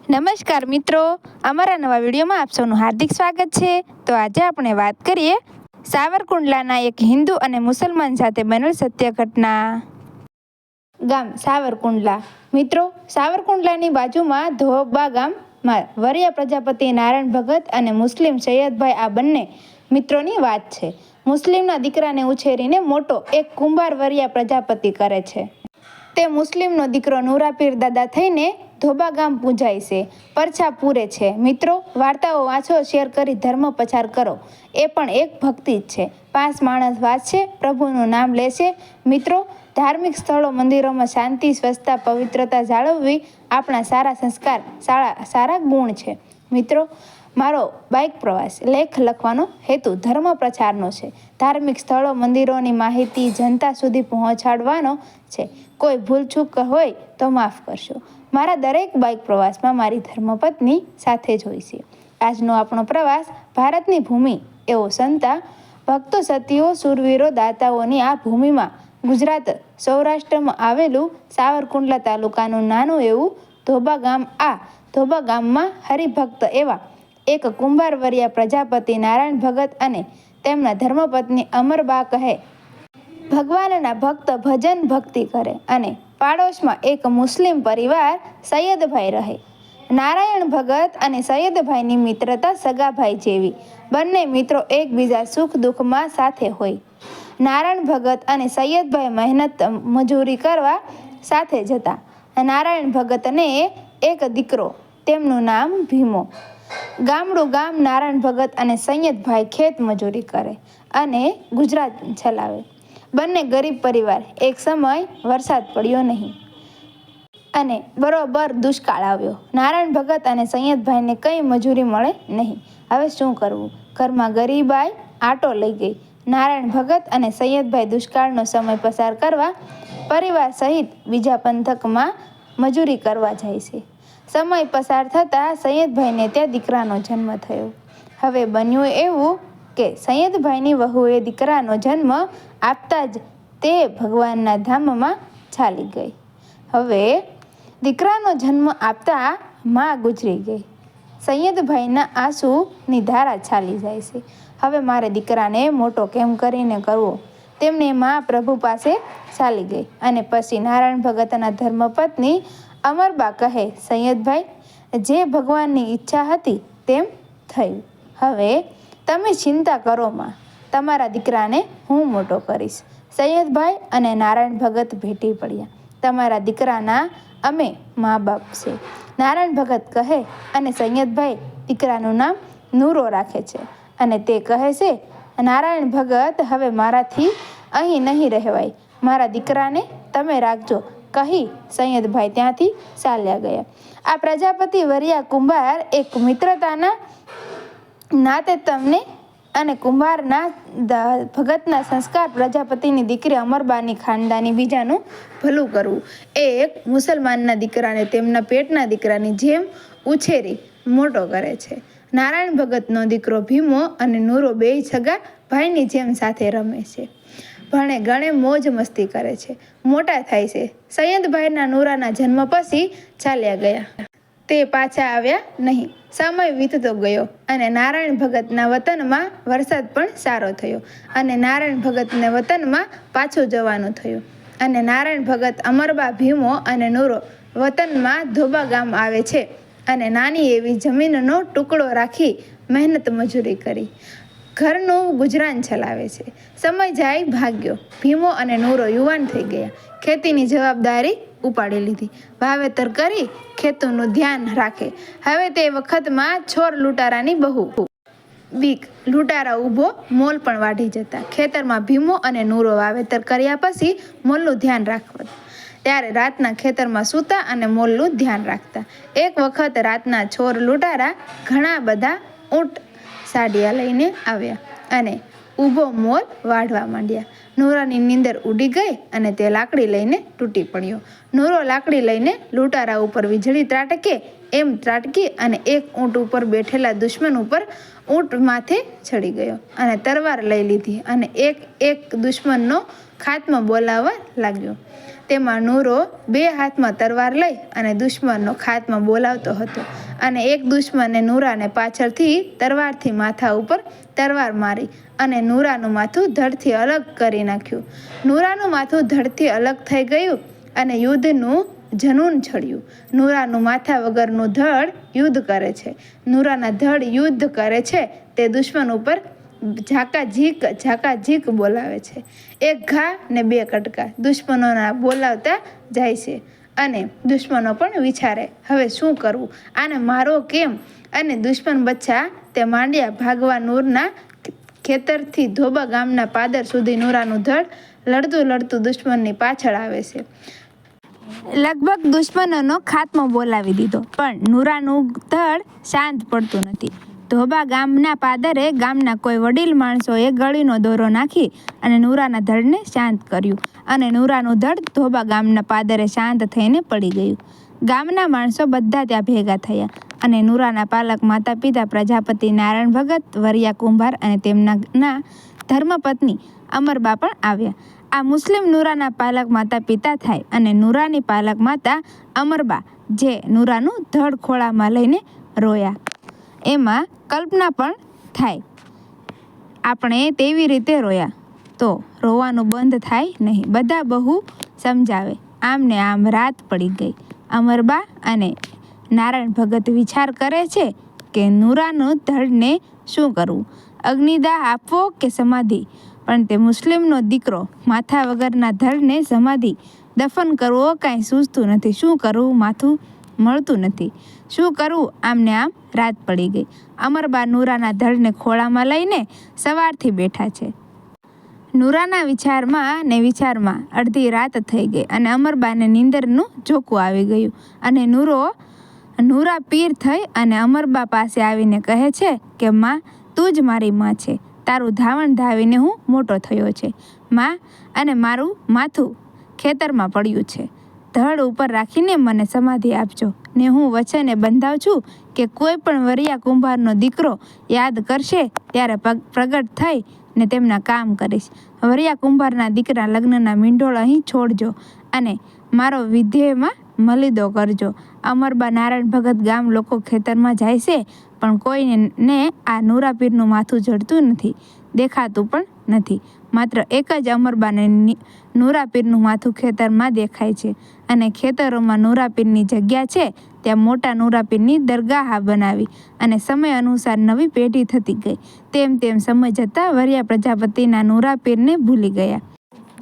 નમસ્કાર મિત્રો, અમારા નવા વિડીયોમાં આપ સૌનું હાર્દિક સ્વાગત છે। તો આજે આપણે વાત કરીએ સાવરકુંડલાના એક હિન્દુ અને મુસલમાન સાથે બનેલ સત્ય ઘટના। ગામ સાવરકુંડલા। મિત્રો, સાવરકુંડલાની બાજુમાં ધોબા ગામમાં વરિયા પ્રજાપતિ નારાયણ ભગત અને મુસ્લિમ સૈયદભાઈ આ બંને મિત્રોની વાત છે। મુસ્લિમના દીકરાને ઉછેરીને મોટો એક કુંભાર વરિયા પ્રજાપતિ કરે છે। તે મુસ્લિમનો દીકરો નુરાપીર દાદા થઈને ધોબા ગામ પૂજાય છે, પરછા પૂરે છે। મિત્રો, વાર્તાઓ વાંચો, શેર કરી ધર્મ પ્રચાર કરો, એ પણ એક ભક્તિ જ છે। 5 માણસ વાંચશે, પ્રભુનું નામ લેશે। મિત્રો, ધાર્મિક સ્થળો, મંદિરોમાં શાંતિ, સ્વચ્છતા, પવિત્રતા જાળવવી આપણા સારા સંસ્કાર, સારા ગુણ છે। મિત્રો, મારો બાઇક પ્રવાસ લેખ લખવાનો હેતુ ધર્મ પ્રચારનો છે। ધાર્મિક સ્થળો, મંદિરોની માહિતી જનતા સુધી પહોંચાડવાનો છે। કોઈ ભૂલચૂક હોય તો માફ કરશો। મારા દરેક બાઇક પ્રવાસમાં મારી ધર્મપત્ની સાથે જ હોય છે। આજનો આપણો પ્રવાસ ભારતની ભૂમિ, એવો સંતા ભક્તો, સતીઓ, શૂરવીરો, દાતાઓની આ ભૂમિમાં ગુજરાત સૌરાષ્ટ્રમાં આવેલું સાવરકુંડલા તાલુકાનું નાનું એવું ધોબા ગામ। આ ધોબા ગામમાં હરિભક્ત એવા એક કુંભાર વરિયા પ્રજાપતિ નારાયણ ભગત અને તેમના ધર્મપત્ની અમરબા કહે ભગવાનના ભક્ત ભજન ભક્તિ કરે અને પાડોશમાં એક મુસ્લિમ પરિવાર સૈયદભાઈ રહે। નારાયણ ભગત અને સૈયદભાઈની મિત્રતા સગાભાઈ જેવી। બંને મિત્રો એકબીજા સુખ દુઃખમાં સાથે હોય। નારાયણ ભગત અને સૈયદભાઈ મહેનત મજૂરી કરવા સાથે જતા। નારાયણ ભગતને એક દીકરો, તેમનું નામ ભીમો। ગામડું ગામ નારાયણ ભગત અને સૈયદભાઈ ખેત મજૂરી કરે અને ગુજરાત ચલાવે। બંને ગરીબ પરિવાર। એક સમય વરસાદ પડ્યો નહીં અને બરોબર દુષ્કાળ આવ્યો। નારાયણ ભગત અને સૈયદભાઈને કંઈ મજૂરી મળે નહીં। હવે શું કરવું? ઘરમાં ગરીબાઈ આટો લઈ ગઈ। નારાયણ ભગત અને સૈયદભાઈ દુષ્કાળનો સમય પસાર કરવા પરિવાર સહિત બીજા પંથકમાં મજૂરી કરવા જાય છે। સમય પસાર થતાં સૈયદભાઈને ત્યાં દીકરાનો જન્મ થયો। હવે બન્યું એવું કે સૈયદભાઈની વહુએ દીકરાનો જન્મ આપતા જ તે ભગવાનના ધામમાં ચાલી ગઈ। હવે દીકરાનો જન્મ આપતા માં ગુજરી ગઈ। સૈયદભાઈના આંસુની ધારા ચાલી જાય છે। હવે મારે દીકરાને મોટો કેમ કરીને કરવો? તેમને માં પ્રભુ પાસે ચાલી ગઈ અને પછી નારાયણ ભગતના ધર્મપત્ની અમરબા કહે, સૈયદભાઈ, જે ભગવાનની ઈચ્છા હતી તેમ થયું। હવે તમે ચિંતા કરો માં, તમારા દીકરાને હું મોટો કરીશ। સૈયદભાઈ અને નારાયણ ભગત ભેટી પડ્યા। તમારા દીકરાના અમે મા બાપ છે, નારાયણ ભગત કહે અને સૈયદભાઈ દીકરાનું નામ નૂરો રાખે છે અને તે કહે છે, નારાયણ ભગત, હવે મારાથી અહીં નહીં રહેવાય, મારા દીકરાને તમે રાખજો કહી સૈયદભાઈ ત્યાંથી ચાલ્યા ગયા। આ પ્રજાપતિ વરિયા કુંભાર એક મિત્રતાના નાતે તમને અને કુંભારના ભગતના સંસ્કાર, પ્રજાપતિની દીકરી અમરબાની ખાનદાની બીજાનું ભલું કરવું, એ એક મુસલમાનના દીકરાને તેમના પેટના દીકરાની જેમ ઉછેરી મોટો કરે છે। નારાયણ ભગતનો દીકરો ભીમો અને નૂરો બેય સગા ભાઈની જેમ સાથે રમે છે, ભણે ગણે મોજ મસ્તી કરે છે, મોટા થાય છે। સૈયદભાઈના નૂરાના જન્મ પછી ચાલ્યા ગયા। તે પાછા આવ્યા નહીં। સમય વીતતો ગયો અને નારાયણ ભગતના વતનમાં વરસાદ પણ સારો થયો અને નારાયણ ભગતને વતનમાં પાછું જવાનું થયું અને નારાયણ ભગત, અમરબા, ભીમો અને નૂરો વતનમાં ધોબા ગામ આવે છે અને નાની એવી જમીનનો ટુકડો રાખી મહેનત મજૂરી કરી ઘરનું ગુજરાન ચલાવે છે। સમય જાય ભાગ્યો। ભીમો અને નૂરો યુવાન થઈ ગયા, ખેતીની જવાબદારી ઉપાડી લીધી, વાવેતર કરી ખેતરનું ધ્યાન રાખે। હવે તે વખતમાં છોર લૂંટારાની બહુ બીક, લૂંટારા ઊભો મોલ પણ વાઢી જતા। ખેતરમાં ભીમો અને નૂરો વાવેતર કર્યા પછી મોલનું ધ્યાન રાખવા ત્યારે રાતના ખેતરમાં સૂતા અને મોલનું ધ્યાન રાખતા। એક વખત રાતના છોર લૂંટારા ઘણા બધા ઊંટ સાડિયા લઈને આવ્યા અને ઊભો મોલ વાઢવા માંડ્યા। નૂરાની નીંદર ઉડી ગઈ અને તે લાકડી લઈને તૂટી પડ્યો। નૂરો લાકડી લઈને લૂંટારા ઉપર વીજળી ત્રાટકે એમ ત્રાટકી અને એક ઊંટ ઉપર બેઠેલા દુશ્મન ઉપર ઊંટ માથે ચડી ગયો અને તરવાર લઈ લીધી અને એક દુશ્મનનો ખાત્મો બોલાવવા લાગ્યો। તેમાં નૂરો 2 હાથમાં તલવાર લઈ અને દુશ્મનનો ખાત્મા બોલાવતો હતો અને એક દુશ્મને નૂરાને પાછળથી તલવારથી માથા ઉપર તલવાર મારી અને નૂરાનું માથું ધડથી અલગ કરી નાખ્યું. નૂરાનું માથું ધડથી અલગ થઈ ગયું અને યુદ્ધનું જનૂન ચડ્યું. નૂરાનું માથા વગરનું ધડ યુદ્ધ કરે છે. નૂરાના ધડ યુદ્ધ કરે છે તે દુશ્મન ઉપર ઝાકાઝીક બોલાવે છે. 1 ઘા ને 2 કટકા દુશ્મનોના બોલાવતા જાય છે અને દુશ્મનો પણ વિચારે હવે શું કરવું, આને મારો કેમ? અને દુશ્મન બચ્ચા તે માંડ્યા ભાગવા. નૂરના ખેતરથી ધોબા ગામના પાદર સુધી નૂરાનું ધડ લડતું દુશ્મનની પાછળ આવે છે. લગભગ દુશ્મનોનો ખાત્મો બોલાવી દીધો, પણ નૂરાનું ધડ શાંત પડતું નથી. ધોબા ગામના પાદરે ગામના કોઈ વડીલ માણસોએ ગળીનો દોરો નાખી અને નૂરાના ધડને શાંત કર્યું અને નૂરાનું ધડ ધોબા ગામના પાદરે શાંત થઈને પડી ગયું. ગામના માણસો બધા ત્યાં ભેગા થયા અને નૂરાના પાલક માતા પિતા પ્રજાપતિ નારાયણ ભગત, વરિયા કુંભાર અને તેમના ધર્મપત્ની અમરબા પણ આવ્યા. આ મુસ્લિમ નૂરાના પાલક માતા પિતા થાય અને નૂરાની પાલક માતા અમરબા જે નૂરાનું ધડ ખોળામાં લઈને રોયા. એમાં કલ્પના પણ થાય આપણે તેવી રીતે રોયા તો રોવાનું બંધ થાય નહીં. બધા બહુ સમજાવે. આમ ને આમ રાત પડી ગઈ. અમરબા અને નારાયણ ભગત વિચાર કરે છે કે નૂરાનું ધડને શું કરવું, અગ્નિદાહ આપવો કે સમાધિ? પણ તે મુસ્લિમનો દીકરો માથા વગરના ધડને સમાધિ દફન કરવો કાંઈ સૂઝતું નથી. શું કરવું, માથું મળતું નથી. શું કરવું? આમને આમ રાત પડી ગઈ. અમરબા નૂરાના ધડને ખોળામાં લઈને સવારથી બેઠા છે. નૂરાના વિચારમાં અડધી રાત થઈ ગઈ અને અમરબાને નીંદરનું ઝોકું આવી ગયું અને નૂરા પીર થઈ અને અમરબા પાસે આવીને કહે છે કે માં, તું જ મારી માં છે. તારું ધાવણ ધાવીને હું મોટો થયો છે માં, અને મારું માથું ખેતરમાં પડ્યું છે. ધડ ઉપર રાખીને મને સમાધિ આપજો ને હું વચને બંધાવ છું કે કોઈ પણ વરિયા કુંભારનો દીકરો યાદ કરશે ત્યારે પ્રગટ થઈ ને તેમના કામ કરીશ. વરિયા કુંભારના દીકરા લગ્નના મીંઢોળ અહીં છોડજો અને મારો વિધેયમાં મલીદો કરજો. અમરબા નારાયણ ભગત ગામ લોકો ખેતરમાં જાય છે, પણ કોઈને આ નૂરા પીરનું માથું જડતું નથી, દેખાતું પણ નથી. માત્ર એક જ અમરબાને નૂરા પીરનું માથું ખેતરમાં દેખાય છે અને ખેતરોમાં નૂરા પીરની જગ્યા છે. ત્યાં મોટા નૂરા પીરની દરગાહ બનાવી અને સમય અનુસાર નવી પેઢી થતી ગઈ. તેમ સમય જતાં વરિયા પ્રજાપતિના નૂરા પીરને ભૂલી ગયા.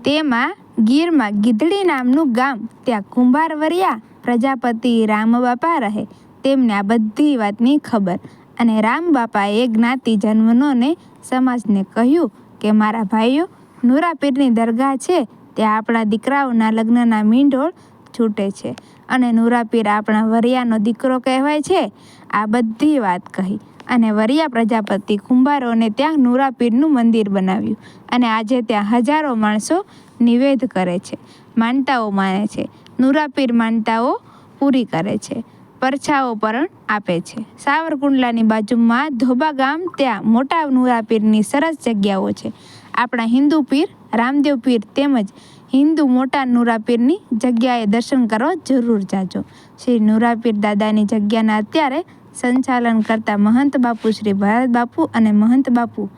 તેમાં ગીરમાં ગીધડી નામનું ગામ, ત્યાં કુંભાર વરિયા પ્રજાપતિ રામબાપા રહે. તેમને આ બધી વાતની ખબર અને રામબાપાએ જ્ઞાતિજનોને સમાજને કહ્યું કે મારા ભાઈઓ, નૂરા પીરની દરગાહ છે, ત્યાં આપણા દીકરાઓના લગ્નના મીંઢોળ છૂટે છે અને નૂરા પીર આપણા વરિયાનો દીકરો કહેવાય છે. આ બધી વાત કહી અને વરિયા પ્રજાપતિ કુંભારોને ત્યાં નૂરા પીરનું મંદિર બનાવ્યું અને આજે ત્યાં હજારો માણસો નિવેદ કરે છે, માનતાઓ માને છે. નૂરા પીર માનતાઓ પૂરી કરે છે, પરછાઓ પણ આપે છે. સાવરકુંડલાની બાજુમાં ધોબા ગામ, ત્યાં મોટા નૂરા પીરની સરસ જગ્યાઓ છે. આપણા હિન્દુ પીર રામદેવ પીર તેમજ હિન્દુ મોટા નૂરા પીરની જગ્યાએ દર્શન કરવા જરૂર જાજો. શ્રી નૂરા પીર દાદાની જગ્યાના અત્યારે સંચાલન કરતા મહંત બાપુ શ્રી ભરત બાપુ અને મહંત બાપુ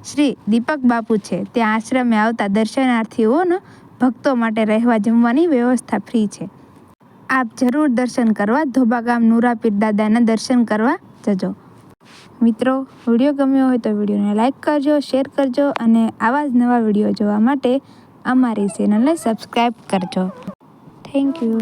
શ્રી દીપક બાપુ છે. ત્યાં આશ્રમે આવતા દર્શનાર્થીઓનો ભક્તો માટે રહેવા જમવાની વ્યવસ્થા ફ્રી છે. આપ જરૂર દર્શન કરવા ધોબા ગામ નૂરા પીર દાદાના દર્શન કરવા જજો. મિત્રો, વિડીયો ગમ્યો હોય તો વિડીયોને લાઈક કરજો, શેર કરજો અને આવા જ નવા વિડીયો જોવા માટે અમારી ચેનલને સબસ્ક્રાઈબ કરજો. Thank you.